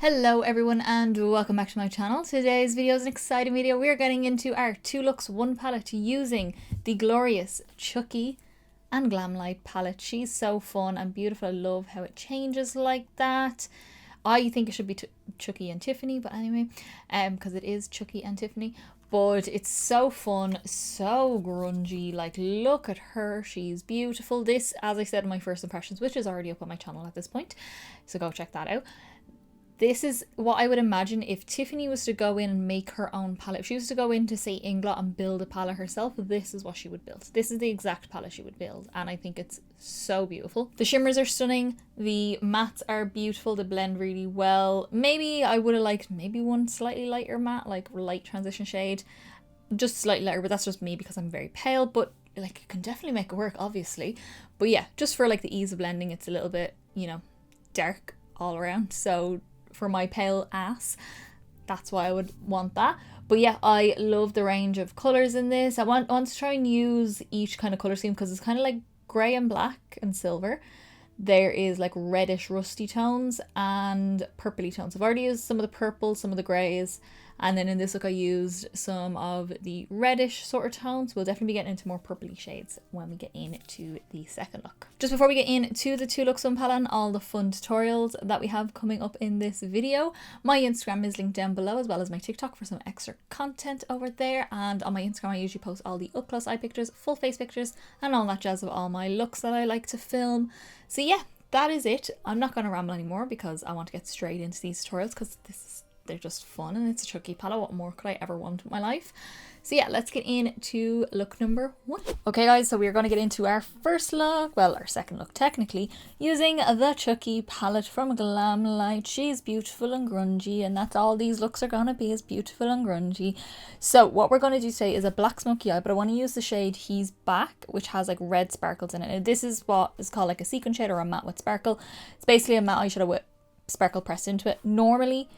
Hello everyone and welcome back to my channel. Today's video is an exciting video. We are getting into our 2 looks 1 palette using the glorious Chucky and Glamlite palette. She's so fun and beautiful. I love how it changes like that. I think it should be Chucky and Tiffany, but anyway, because it is Chucky and Tiffany. But it's so fun, so grungy. Like, look at her, she's beautiful. This, as I said in my first impressions, which is already up on my channel at this point, so go check that out. This is what I would imagine if Tiffany was to go in and make her own palette. If she was to go in to, say, Inglot and build a palette herself, this is what she would build. This is the exact palette she would build, and I think it's so beautiful. The shimmers are stunning. The mattes are beautiful. They blend really well. Maybe I would have liked maybe one slightly lighter matte, like light transition shade. Just slightly lighter, but that's just me because I'm very pale. But, like, you can definitely make it work, obviously. But yeah, just for, like, the ease of blending, it's a little bit, you know, dark all around. So for my pale ass, that's why I would want that. But yeah, I love the range of colours in this. I want to try and use each kind of colour scheme because it's kind of like grey and black and silver. There is like reddish rusty tones and purpley tones. I've already used some of the purple, some of the greys, and then in this look I used some of the reddish sort of tones. We'll definitely be getting into more purpley shades when we get into the second look. Just before we get into the 2 looks 1 palette and all the fun tutorials that we have coming up in this video, my Instagram is linked down below, as well as my TikTok for some extra content over there. And on my Instagram I usually post all the up close eye pictures, full face pictures, and all that jazz of all my looks that I like to film. So yeah, that is it. I'm not going to ramble anymore because I want to get straight into these tutorials because they're just fun and it's a Chucky palette. What more could I ever want in my life? So yeah, let's get into look number 1. Okay guys, so we're going to get into our first look, well our second look technically, using the Chucky palette from Glamlite. She's beautiful and grungy, and that's all these looks are going to be, is beautiful and grungy. So what we're going to do today is a black smoky eye, but I want to use the shade He's Back, which has like red sparkles in it. And this is what is called like a sequin shade or a matte with sparkle. It's basically a matte eyeshadow with sparkle pressed into it. Normally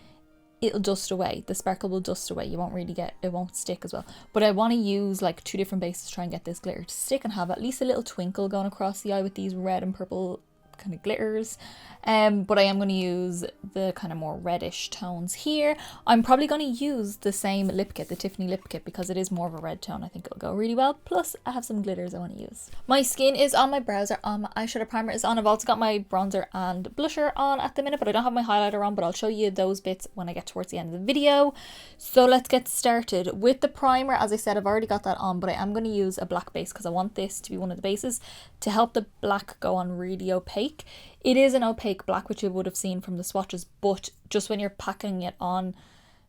it'll dust away, the sparkle will dust away, you won't really get, it won't stick as well. But I want to use like 2 different bases to try and get this glitter to stick and have at least a little twinkle going across the eye with these red and purple kind of glitters. But I am going to use the kind of more reddish tones here. I'm probably going to use the same lip kit, the Tiffany lip kit, because it is more of a red tone. I think it'll go really well. Plus I have some glitters I want to use. My skin is on, my brows are on, my eyeshadow primer is on. I've also got my bronzer and blusher on at the minute, but I don't have my highlighter on, but I'll show you those bits when I get towards the end of the video. So let's get started with the primer. As I said, I've already got that on, but I am going to use a black base because I want this to be one of the bases to help the black go on really opaque. It is an opaque black, which you would have seen from the swatches, but just when you're packing it on,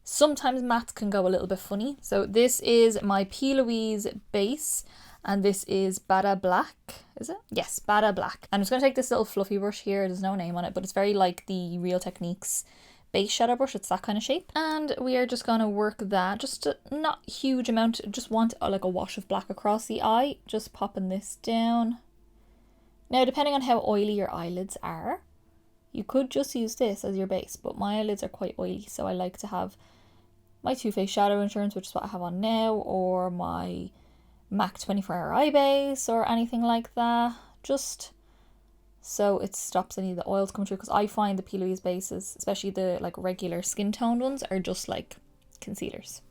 sometimes mattes can go a little bit funny. So this is my Plouise base, and this is Badda Black, is it? Yes, Badda Black. I'm just going to take this little fluffy brush here, there's no name on it, but it's very like the Real Techniques base shadow brush, it's that kind of shape. And we are just going to work that, just not huge amount, just want like a wash of black across the eye, just popping this down. Now, depending on how oily your eyelids are, you could just use this as your base, but my eyelids are quite oily, so I like to have my Too Faced Shadow Insurance, which is what I have on now, or my MAC 24-hour eye base, or anything like that, just so it stops any of the oils coming through, because I find the Plouise bases, especially the like regular skin toned ones, are just like concealers.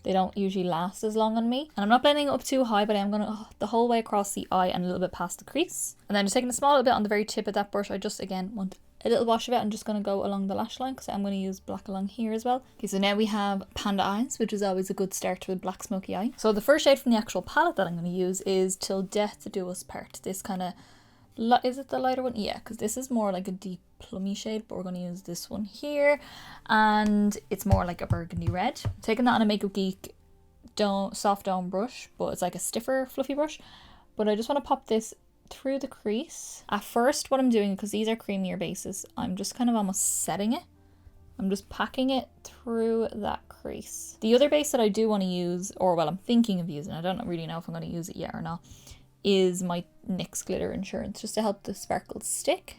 They don't usually last as long on me. And I'm not blending it up too high, but I'm going to the whole way across the eye and a little bit past the crease. And then just taking a small little bit on the very tip of that brush, I just again want a little wash of it. I'm just going to go along the lash line because I'm going to use black along here as well. Okay, so now we have Panda Eyes, which is always a good start to a black smoky eye. So the first shade from the actual palette that I'm going to use is Till Death Do Us Part. This kind of, is it the lighter one? Yeah, because this is more like a deep plummy shade, but we're going to use this one here, and it's more like a burgundy red. Taking that on a Makeup Geek soft dome brush, but it's like a stiffer fluffy brush, but I just want to pop this through the crease. At first what I'm doing, because these are creamier bases, I'm just kind of almost setting it. I'm just packing it through that crease. The other base that I do want to use, or well I'm thinking of using, I don't really know if I'm going to use it yet or not, is my NYX Glitter Insurance, just to help the sparkles stick.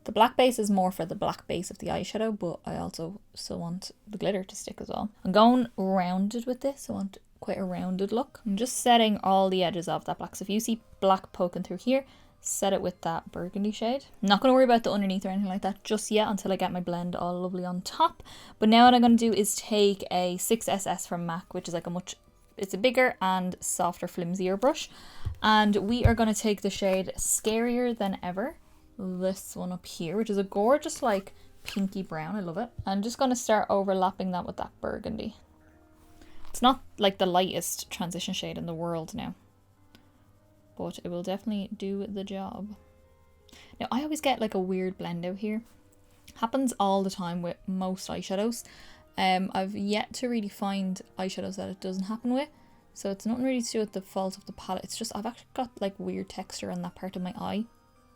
The black base is more for the black base of the eyeshadow, but I also still want the glitter to stick as well. I'm going rounded with this. I want quite a rounded look. I'm just setting all the edges of that black. So if you see black poking through here, set it with that burgundy shade. I'm not going to worry about the underneath or anything like that just yet until I get my blend all lovely on top. But now what I'm going to do is take a 6SS from MAC, which is like it's a bigger and softer, flimsier brush. And we are going to take the shade Scarier Than Ever. This one up here, which is a gorgeous like pinky brown. I love it. I'm just going to start overlapping that with that burgundy. It's not like the lightest transition shade in the world now, but it will definitely do the job. Now, I always get like a weird blend out here. Happens all the time with most eyeshadows. I've yet to really find eyeshadows that it doesn't happen with. So it's nothing really to do with the fault of the palette. It's just I've actually got like weird texture on that part of my eye.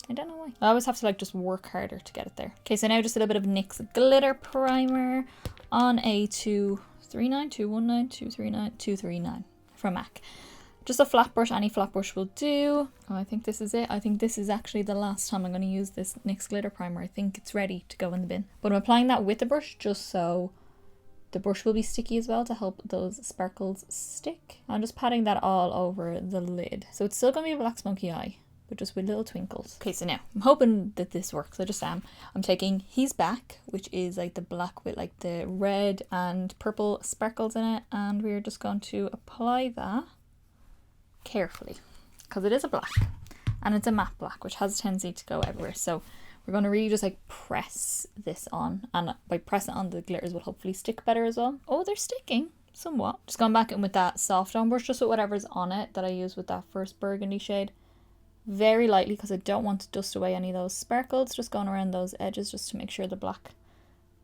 I don't know why. I always have to like just work harder to get it there. Okay, so now just a little bit of NYX Glitter Primer on a 239, 219, 239, 239 from MAC. Just a flat brush, any flat brush will do. Oh, I think this is it. I think this is actually the last time I'm going to use this NYX Glitter Primer. I think it's ready to go in the bin. But I'm applying that with the brush just so the brush will be sticky as well to help those sparkles stick. I'm just patting that all over the lid. So it's still going to be a black smoky eye, but just with little twinkles. Okay, so now I'm hoping that this works. I just am. I'm taking He's Back, which is like the black with like the red and purple sparkles in it. And we're just going to apply that carefully because it is a black and it's a matte black, which has a tendency to go everywhere. So we're going to really just like press this on, and by pressing on, the glitters will hopefully stick better as well. Oh, they're sticking somewhat. Just going back in with that soft on brush, just with whatever's on it that I used with that first burgundy shade, very lightly because I don't want to dust away any of those sparkles. Just going around those edges just to make sure the black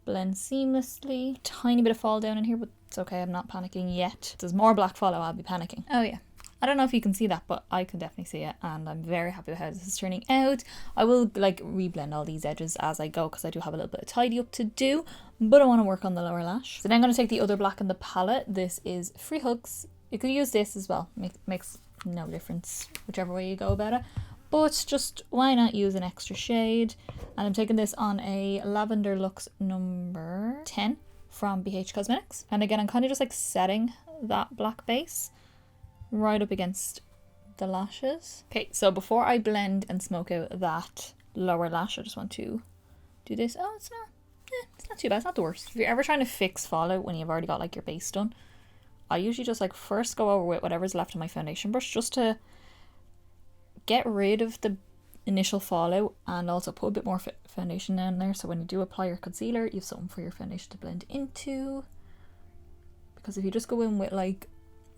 blends seamlessly. Tiny bit of fall down in here, but it's okay, I'm not panicking yet. If there's more black follow, I'll be panicking. Oh yeah, I don't know if you can see that, but I can definitely see it, and I'm very happy with how this is turning out. I will like reblend all these edges as I go because I do have a little bit of tidy up to do, but I want to work on the lower lash. So then I'm going to take the other black in the palette. This is Free Hugs. You could use this as well. Makes no difference whichever way you go about it, but just why not use an extra shade? And I'm taking this on a Lavender Luxe number 10 from BH Cosmetics. And again, I'm kind of just like setting that black base right up against the lashes. Okay, so before I blend and smoke out that lower lash, I just want to do this. Oh, it's not too bad. It's not the worst. If you're ever trying to fix fallout when you've already got like your base done, I usually just like first go over with whatever's left of my foundation brush just to get rid of the initial fallout and also put a bit more foundation down there, so when you do apply your concealer, you have something for your foundation to blend into. Because if you just go in with like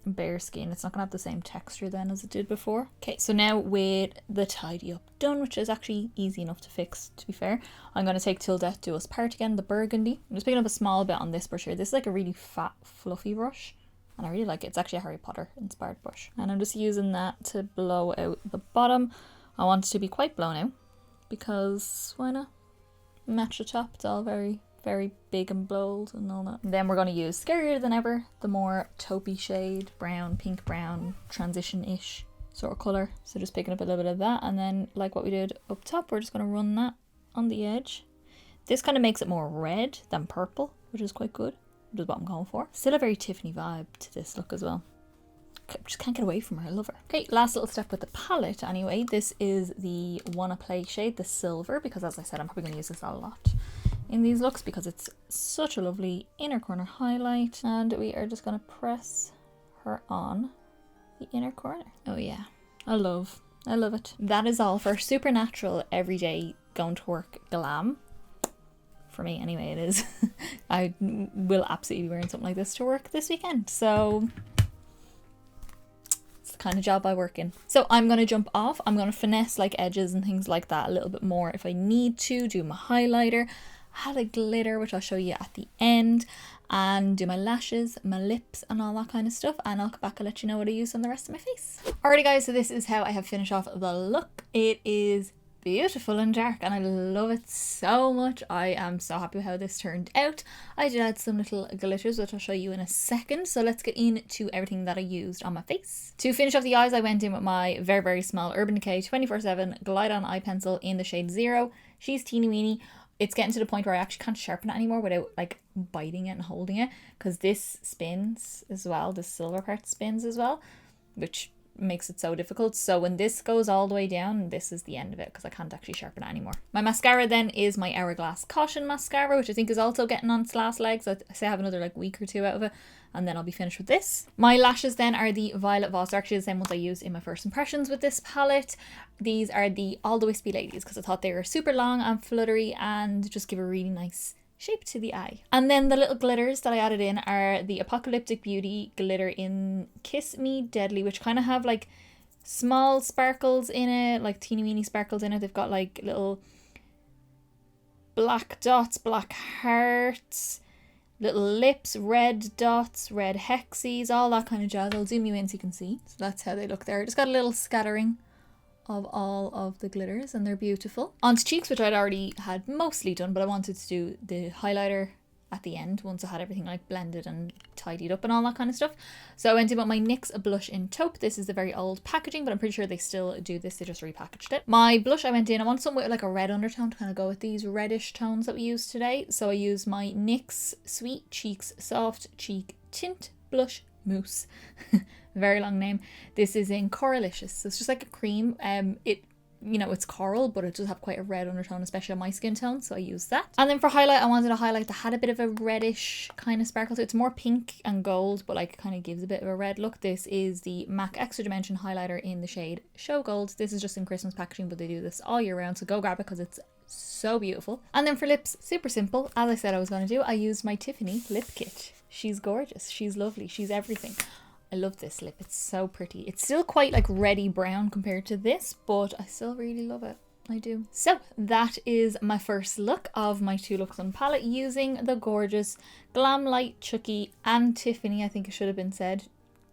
bare skin, it's not gonna have the same texture then as it did before. Okay, so now with the tidy up done, which is actually easy enough to fix, to be fair, I'm going to take Till Death Do Us Part again, the burgundy. I'm just picking up a small bit on this brush here. This is like a really fat fluffy brush and I really like it. It's actually a Harry Potter inspired brush, and I'm just using that to blow out the bottom. I want it to be quite blown out because why not match the top? It's all very big and bold and all that. And then we're going to use Scarier Than Ever, the more taupey shade, brown, pink brown, transition-ish sort of colour. So just picking up a little bit of that, and then like what we did up top, we're just going to run that on the edge. This kind of makes it more red than purple, which is quite good, which is what I'm going for. Still a very Tiffany vibe to this look as well. Just can't get away from her, I love her. Okay, last little step with the palette anyway. This is the Wanna Play shade, the silver, because as I said, I'm probably going to use this a lot in these looks because it's such a lovely inner corner highlight, and we are just going to press her on the inner corner. Oh yeah, I love it. That is all for supernatural everyday going to work glam. For me anyway, it is. I will absolutely be wearing something like this to work this weekend, so it's the kind of job I work in. So I'm going to jump off. I'm going to finesse like edges and things like that a little bit more if I need to, do my highlighter, add a glitter, which I'll show you at the end, and do my lashes, my lips and all that kind of stuff, and I'll come back and let you know what I use on the rest of my face. Alrighty guys, so this is how I have finished off the look. It is beautiful and dark and I love it so much. I am so happy with how this turned out. I did add some little glitters, which I'll show you in a second, so let's get into everything that I used on my face. To finish off the eyes, I went in with my very small Urban Decay 24/7 Glide On eye pencil in the shade 0. She's teeny weeny. It's getting to the point where I actually can't sharpen it anymore without like biting it and holding it, because this spins as well, the silver part spins as well, which makes it so difficult. So when this goes all the way down, this is the end of it because I can't actually sharpen it anymore. My mascara then is my Hourglass Caution Mascara, which I think is also getting on its last legs. I say I have another like week or two out of it, and then I'll be finished with this. My lashes then are the Violet Voss. They're actually the same ones I used in my first impressions with this palette. These are the All the Wispy Ladies because I thought they were super long and fluttery and just give a really nice shape to the eye. And then the little glitters that I added in are the Apocalyptic Beauty glitter in Kiss Me Deadly, which kind of have like small sparkles in it, like teeny weeny sparkles in it. They've got like little black dots, black hearts, little lips, red dots, red hexies, all that kind of jazz. I'll zoom you in so you can see. So that's how they look there. Just got a little scattering of all of the glitters and they're beautiful. Onto cheeks, which I'd already had mostly done, but I wanted to do the highlighter at the end once I had everything like blended and tidied up and all that kind of stuff. So I went in with my NYX Blush in Taupe. This is the very old packaging, but I'm pretty sure they still do this. They just repackaged it. My blush, I went in, I want something with like a red undertone to kind of go with these reddish tones that we use today. So I used my NYX Sweet Cheeks Soft Cheek Tint Blush Mousse. Very long name. This is in Coralicious. So it's just like a cream. It's coral, but it does have quite a red undertone, especially on my skin tone, so I used that. And then for highlight, I wanted a highlight that had a bit of a reddish kind of sparkle. So it's more pink and gold, but like kind of gives a bit of a red look. This is the MAC Extra Dimension highlighter in the shade Show Gold. This is just in Christmas packaging, but they do this all year round, so go grab it because it's so beautiful. And then for lips, super simple. As I said I was going to do, I used my Tiffany lip kit. She's gorgeous. She's lovely. She's everything. I love this lip. It's so pretty. It's still quite like reddy brown compared to this, but I still really love it. I do. So that is my first look of my 2 looks on palette using the gorgeous Glamlite, Chucky and Tiffany. I think it should have been said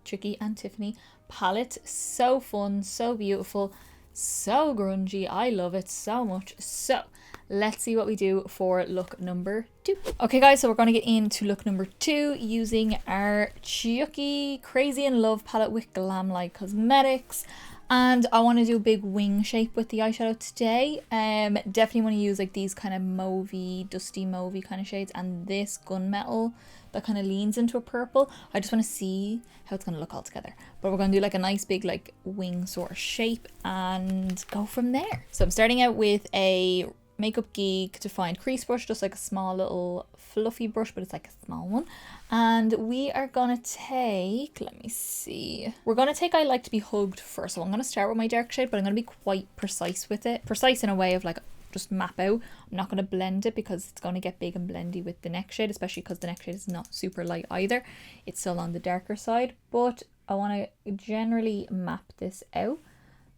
Chucky and Tiffany palette. So fun, so beautiful, so grungy. I love it so much. So let's see what we do for look number 2. Okay guys, so we're going to get into look number 2 using our Chucky Crazy in Love palette with Glamlite Cosmetics. And I want to do a big wing shape with the eyeshadow today. Definitely want to use like these kind of mauvey, dusty mauvey kind of shades, and this gunmetal that kind of leans into a purple. I just want to see how it's going to look all together. But we're going to do like a nice big like wing sort of shape and go from there. So I'm starting out with a Makeup Geek defined crease brush, just like a small little fluffy brush, but it's like a small one. And we are gonna take, let me see, we're gonna take I Like to Be Hugged first. So I'm gonna start with my dark shade, but I'm gonna be quite precise with it. Precise in a way of like just map out. I'm not gonna blend it because it's gonna get big and blendy with the next shade, especially because the next shade is not super light either. It's still on the darker side, but I want to generally map this out.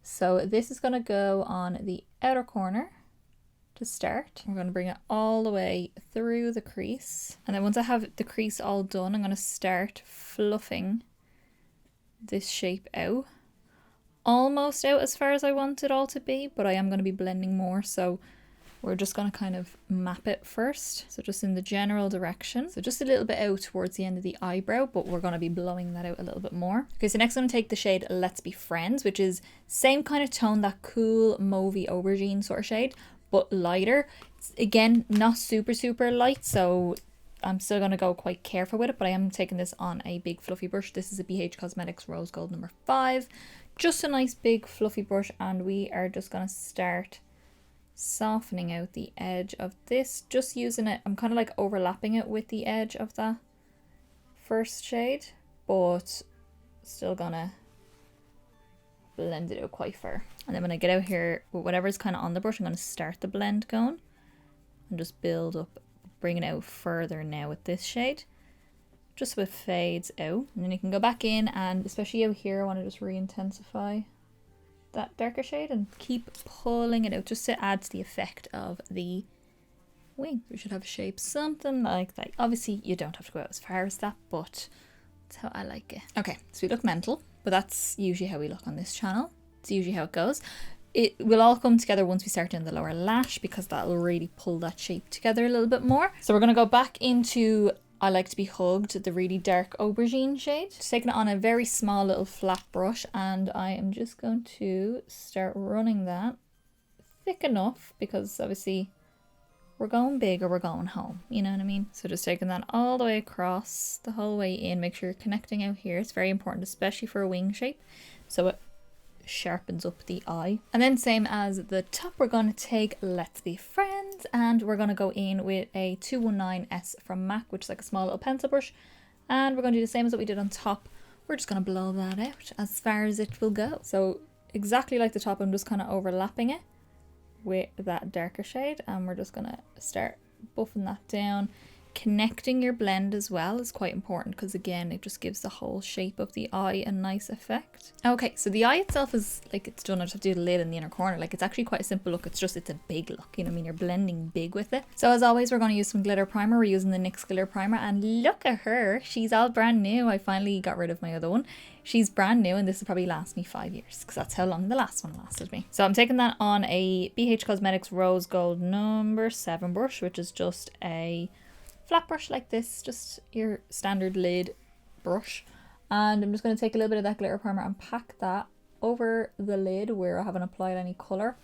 So this is gonna go on the outer corner to start. We're going to bring it all the way through the crease, and then once I have the crease all done, I'm going to start fluffing this shape out, almost out as far as I want it all to be, but I am going to be blending more, so we're just going to kind of map it first. So just in the general direction, so just a little bit out towards the end of the eyebrow, but we're going to be blowing that out a little bit more. Okay, so next I'm going to take the shade Let's Be Friends, which is same kind of tone, that cool mauvey aubergine sort of shade, but lighter. It's, again, not super light, so I'm still going to go quite careful with it, but I am taking this on a big fluffy brush. This is a BH Cosmetics Rose Gold number 5. Just a nice big fluffy brush, and we are just going to start softening out the edge of this, just using it. I'm kind of like overlapping it with the edge of that first shade, but still gonna blend it out quite far. And then when I get out here with whatever's kind of on the brush, I'm going to start the blend going and just build up, bring it out further now with this shade, just so it fades out. And then you can go back in, and especially out here I want to just re-intensify that darker shade and keep pulling it out just to add to the effect of the wing. We should have a shape something like that. Obviously you don't have to go out as far as that, but that's how I like it. Okay, so we look mental, but that's usually how we look on this channel. It's usually how it goes. It will all come together once we start doing the lower lash, because that'll really pull that shape together a little bit more. So we're going to go back into I Like to Be Hugged, the really dark aubergine shade. Just taking it on a very small little flat brush, and I am just going to start running that thick enough, because obviously we're going big or we're going home, you know what I mean? So just taking that all the way across, the whole way in. Make sure you're connecting out here. It's very important, especially for a wing shape, so it sharpens up the eye. And then same as the top, we're going to take Let's Be Friends, and we're going to go in with a 219S from MAC, which is like a small little pencil brush, and we're going to do the same as what we did on top. We're just going to blow that out as far as it will go. So exactly like the top, I'm just kind of overlapping it with that darker shade, and we're just going to start buffing that down. Connecting your blend as well is quite important, because again, it just gives the whole shape of the eye a nice effect. Okay, so the eye itself is like, it's done. I just have to do the lid in the inner corner. Like, it's actually quite a simple look. It's a big look, you know what I mean? You're blending big with it. So as always, we're going to use some glitter primer. We're using the NYX glitter primer, and look at her. She's all brand new. I finally got rid of my other one. She's brand new, and this will probably last me 5 years, because that's how long the last one lasted me. So I'm taking that on a BH Cosmetics Rose Gold number 7 brush, which is just a flat brush like this, just your standard lid brush. And I'm just going to take a little bit of that glitter primer and pack that over the lid where I haven't applied any colour.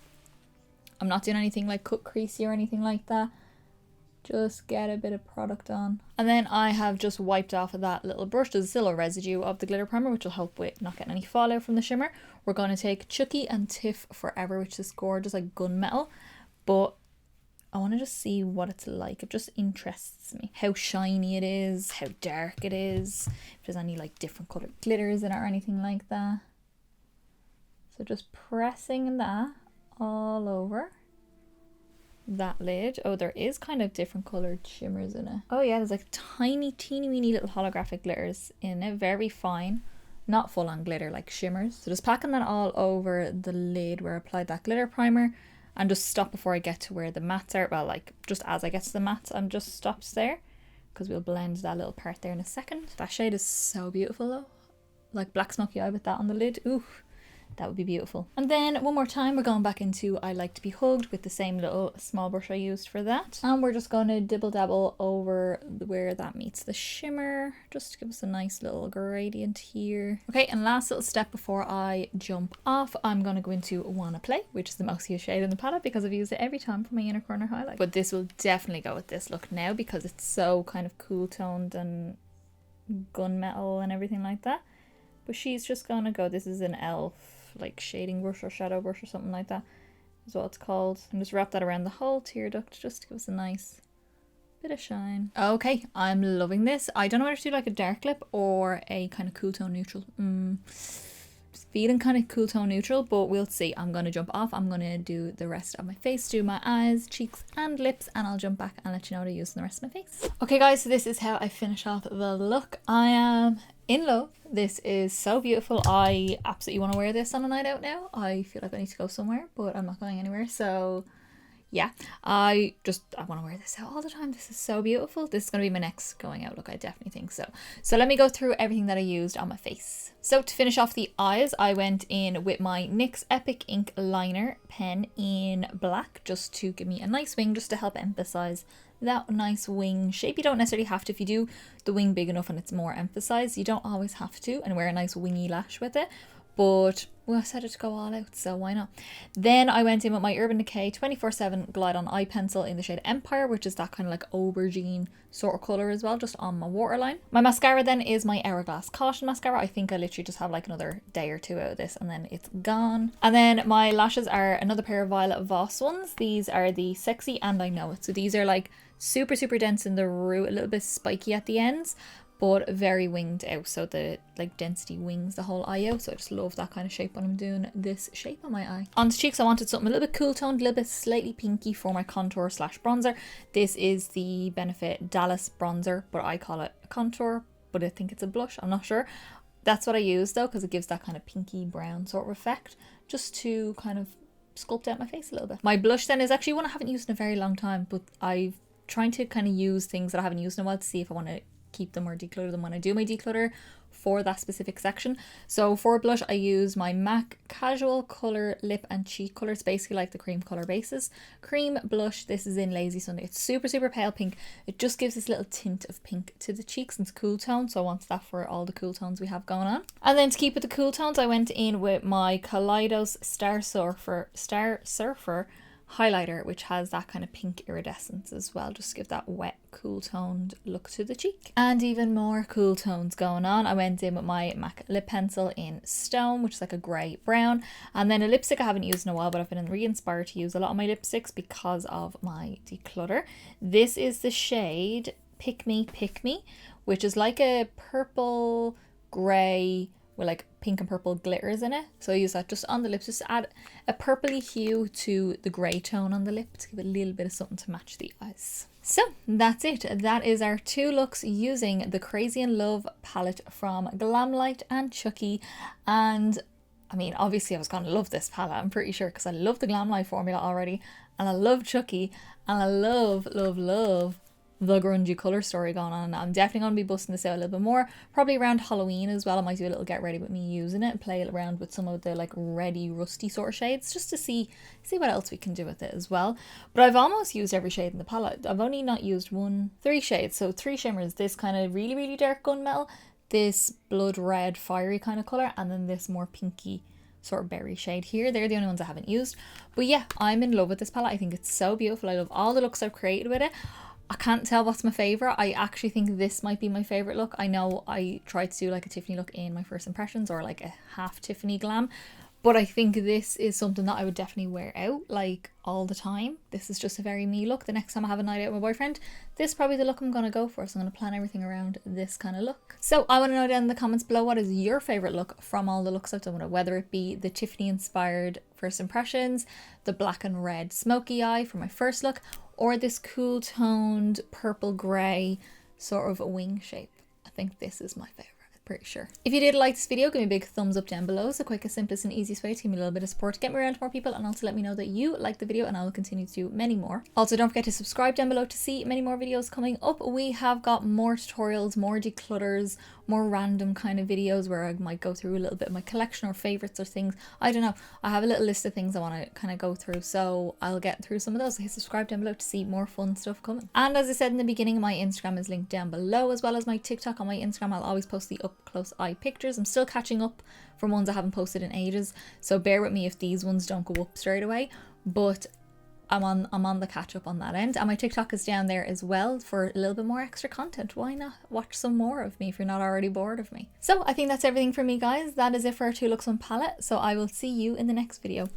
I'm not doing anything like cut creasy or anything like that. Just get a bit of product on. And then I have just wiped off of that little brush. There's still a residue of the glitter primer, which will help with not getting any fallout from the shimmer. We're going to take Chucky and Tiff Forever, which is gorgeous, like gunmetal. But I want to just see what it's like. It just interests me. How shiny it is, how dark it is, if there's any like different coloured glitters in it or anything like that. So just pressing that all over that lid. Oh, there is kind of different coloured shimmers in it. Oh yeah, there's like tiny, teeny weeny little holographic glitters in it. Very fine. Not full on glitter, like shimmers. So just packing that all over the lid where I applied that glitter primer. And just stop before I get to where the mattes are. Well, like just as I get to the mattes, I'm just stops there, because we'll blend that little part there in a second. That shade is so beautiful though. Like black smoky eye with that on the lid. Ooh, that would be beautiful. And then one more time, we're going back into I Like to Be Hugged with the same little small brush I used for that. And we're just going to dibble dabble over where that meets the shimmer, just to give us a nice little gradient here. Okay, and last little step before I jump off, I'm going to go into Wanna Play, which is the most used shade in the palette because I've used it every time for my inner corner highlight. But this will definitely go with this look now, because it's so kind of cool toned and gunmetal and everything like that. But she's just going to go, this is an elf like shading brush or shadow brush or something like that is what it's called, and just wrap that around the whole tear duct just to give us a nice bit of shine. Okay, I'm loving this. I don't know whether to do like a dark lip or a kind of cool tone neutral. Just feeling kind of cool tone neutral, but we'll see. I'm going to jump off. I'm going to do the rest of my face, do my eyes, cheeks and lips, and I'll jump back and let you know what I use in the rest of my face. Okay guys, so this is how I finish off the look. I am in love. This is so beautiful. I absolutely want to wear this on a night out now. I feel like I need to go somewhere, but I'm not going anywhere. So yeah, I want to wear this out all the time. This is so beautiful. This is going to be my next going out look. I definitely think so. So let me go through everything that I used on my face. So to finish off the eyes, I went in with my NYX Epic Ink Liner pen in black, just to give me a nice wing, just to help emphasize that nice wing shape. You don't necessarily have to. If you do the wing big enough and it's more emphasized, you don't always have to, and wear a nice wingy lash with it. But well, I decided to go all out, so why not? Then I went in with my Urban Decay 24/7 Glide On Eye Pencil in the shade Empire, which is that kind of like aubergine sort of colour as well, just on my waterline. My mascara then is my Hourglass Caution Mascara. I think I literally just have like another day or two out of this and then it's gone. And then my lashes are another pair of Violet Voss ones. These are the Sexy and I Know It. So these are like super dense in the root, a little bit spiky at the ends, but very winged out, so the like density wings the whole eye out. So I just love that kind of shape when I'm doing this shape on my eye. On the cheeks, I wanted something a little bit cool toned, a little bit slightly pinky for my contour slash bronzer. This is the Benefit Dallas bronzer, but I call it a contour, but I think it's a blush, I'm not sure. That's what I use though, because it gives that kind of pinky brown sort of effect, just to kind of sculpt out my face a little bit. My blush then is actually one I haven't used in a very long time, but I've trying to kind of use things that I haven't used in a while to see if I want to keep them or declutter them when I do my declutter for that specific section. So for blush, I use my MAC Casual Color Lip and Cheek Color. It's basically like the cream color bases. Cream blush, this is in Lazy Sunday. It's super pale pink. It just gives this little tint of pink to the cheeks, and it's cool tone, so I want that for all the cool tones we have going on. And then to keep with the cool tones, I went in with my Kaleidos Star Surfer highlighter, which has that kind of pink iridescence as well, just to give that wet, cool toned look to the cheek. And even more cool tones going on. I went in with my MAC lip pencil in Stone, which is like a grey brown, and then a lipstick I haven't used in a while, but I've been re-inspired to use a lot of my lipsticks because of my declutter. This is the shade Pick Me, which is like a purple grey with like pink and purple glitters in it. So I use that just on the lips, just to add a purpley hue to the grey tone on the lip to give it a little bit of something to match the eyes. So that's it. That is our 2 looks using the Crazy in Love palette from Glamlite and Chucky. And I mean, obviously I was going to love this palette, I'm pretty sure, because I love the Glamlite formula already, and I love Chucky, and I love the grungy colour story going on. I'm definitely going to be busting this out a little bit more, probably around Halloween as well. I might do a little get ready with me using it and play it around with some of the like reddy rusty sort of shades, just to see what else we can do with it as well. But I've almost used every shade in the palette. I've only not used 3 shades, so 3 shimmers, this kind of really dark gunmetal, this blood red fiery kind of colour, and then this more pinky sort of berry shade here. They're the only ones I haven't used. But yeah, I'm in love with this palette. I think it's so beautiful. I love all the looks I've created with it. I can't tell what's my favourite. I actually think this might be my favourite look. I know I tried to do like a Tiffany look in my first impressions, or like a half Tiffany glam, but I think this is something that I would definitely wear out like all the time. This is just a very me look. The next time I have a night out with my boyfriend, this is probably the look I'm going to go for. So I'm going to plan everything around this kind of look. So I want to know down in the comments below, what is your favourite look from all the looks I've done with it, whether it be the Tiffany inspired first impressions, the black and red smoky eye for my first look, or this cool toned purple grey sort of wing shape. I think this is my favourite. Pretty sure. If you did like this video, give me a big thumbs up down below. It's the quickest, simplest and easiest way to give me a little bit of support to get me around to more people, and also let me know that you like the video, and I will continue to do many more. Also, don't forget to subscribe down below to see many more videos coming up. We have got more tutorials, more declutters, more random kind of videos where I might go through a little bit of my collection or favorites or things. I don't know. I have a little list of things I want to kind of go through, so I'll get through some of those. So hit subscribe down below to see more fun stuff coming. And as I said in the beginning, my Instagram is linked down below, as well as my TikTok. On my Instagram, I'll always post the up close eye pictures. I'm still catching up from ones I haven't posted in ages, so bear with me if these ones don't go up straight away, but I'm on the catch up on that end. And my TikTok is down there as well for a little bit more extra content. Why not watch some more of me if you're not already bored of me? So I think that's everything for me, guys. That is it for our 2 looks 1 palette, so I will see you in the next video.